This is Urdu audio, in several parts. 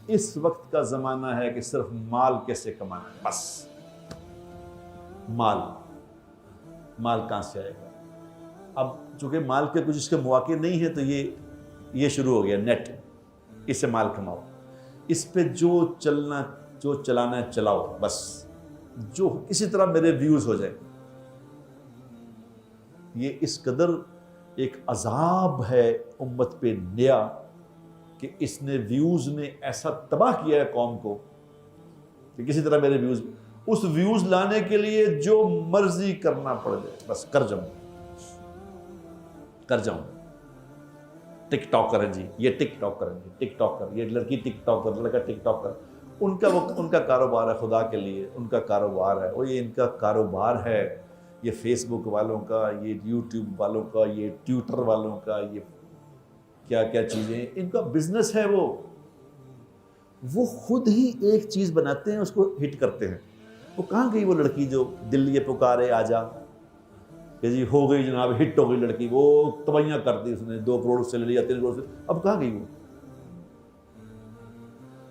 اس وقت کا زمانہ ہے کہ صرف مال کیسے کمانا ہے، بس مال کہاں سے آئے گا؟ اب چونکہ مال کے کچھ اس کے مواقع نہیں ہیں تو یہ شروع ہو گیا نیٹ، اس سے مال کماؤ، اس پہ جو چلانا ہے چلاؤ، بس جو کسی طرح میرے ویوز ہو جائیں۔ یہ اس قدر ایک عذاب ہے امت پہ نیا کہ اس نے ویوز نے ایسا تباہ کیا ہے قوم کو کہ کسی طرح میرے ویوز، اس ویوز لانے کے لیے جو مرضی کرنا پڑ جائے بس کر جاؤں۔ ٹک ٹاکر ہے جی، یہ ٹک ٹاکر ہے، ٹک ٹاکر، یہ لڑکی ٹک ٹاکر، لڑکا ٹک ٹاکر، ان کا کاروبار ہے، خدا کے لیے ان کا کاروبار ہے، اور یہ ان کا کاروبار ہے، یہ فیس بک والوں کا، یہ یوٹیوب والوں کا، یہ ٹویٹر والوں کا، یہ کیا کیا چیزیں ان کا بزنس ہے۔ وہ خود ہی ایک چیز بناتے ہیں، اس کو ہٹ کرتے ہیں۔ وہ کہاں گئی وہ لڑکی جو دل یہ پکارے آ جا، کہ جی ہو گئی جناب، ہٹ ہو گئی لڑکی، وہ تباہیاں کر دی اس نے، 2 کروڑ سے لے لیا، 3 کروڑ سے، اب کہاں گئی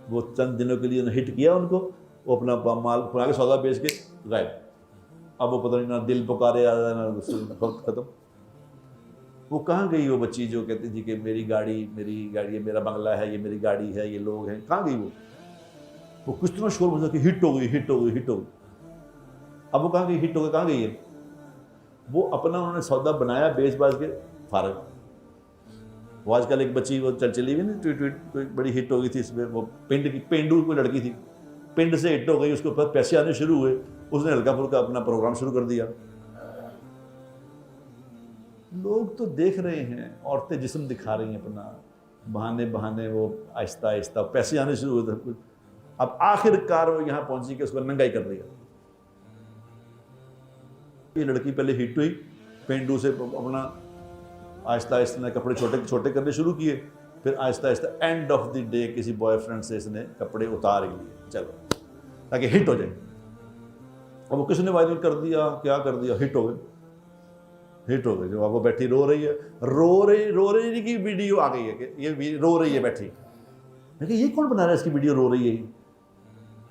وہ چند دنوں کے لیے ہٹ کیا ان کو، وہ اپنا مال بنا کے سودا بیچ کے غائب۔ اب وہ پتہ نہیں نہ دل پکارے آ جا، نہ وقت ختم۔ وہ کہاں گئی وہ بچی جو کہتی تھی کہ میری گاڑی، یہ میرا بنگلہ ہے، یہ میری گاڑی ہے، یہ لوگ ہیں، کہاں گئی وہ کچھ طرح شور مچا کہ ہٹ ہو گئی۔ اب وہ کہاں گئی، ہٹ ہو گئی، کہاں گئی ہے؟ وہ اپنا انہوں نے سودا بنایا، بیچ باز کے فارغ۔ وہ آج کل ایک بچی وہ چلی ہوئی نا، ٹویٹ کوئی بڑی ہٹ ہو گئی تھی، اس میں وہ پینڈو کوئی لڑکی تھی، پنڈ سے ہٹ ہو گئی، اس کے اوپر پیسے آنے شروع ہوئے، اس نے ہلکا پھلکا اپنا پروگرام شروع کر دیا۔ لوگ تو دیکھ رہے ہیں، عورتیں جسم دکھا رہی ہیں اپنا، بہانے وہ آہستہ پیسے آنے شروع ہوئے تھے۔ اب آخر کار وہ یہاں پہنچی کہ اس کو ننگائی کر دیا۔ یہ لڑکی پہلے ہٹ ہوئی، پینڈو سے اپنا آہستہ نے کپڑے چھوٹے کرنے شروع کیے، پھر آہستہ اینڈ آف دی ڈے کسی بوائے فرینڈ سے اس نے کپڑے اتار لیے، چلو تاکہ ہٹ ہو جائے۔ اور وہ کس نے وائرل کر دیا، کیا کر دیا، ہٹ ہو گئے۔ جو وہ بیٹھی رو رہی ہے کی ویڈیو آ گئی ہے کہ یہ رو رہی ہے بیٹھی، میں کہ یہ کون بنا رہا ہے اس کی ویڈیو رو رہی ہے،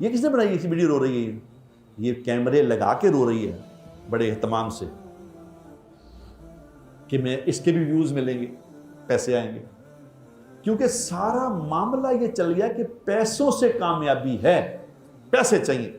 یہ کس نے بنائی ہے اس کی ویڈیو رو رہی ہے؟ یہ کیمرے لگا کے رو رہی ہے بڑے اہتمام سے کہ میں اس کے بھی ویوز ملیں گے، پیسے آئیں گے، کیونکہ سارا معاملہ یہ چل گیا کہ پیسوں سے کامیابی ہے، پیسے چاہیے۔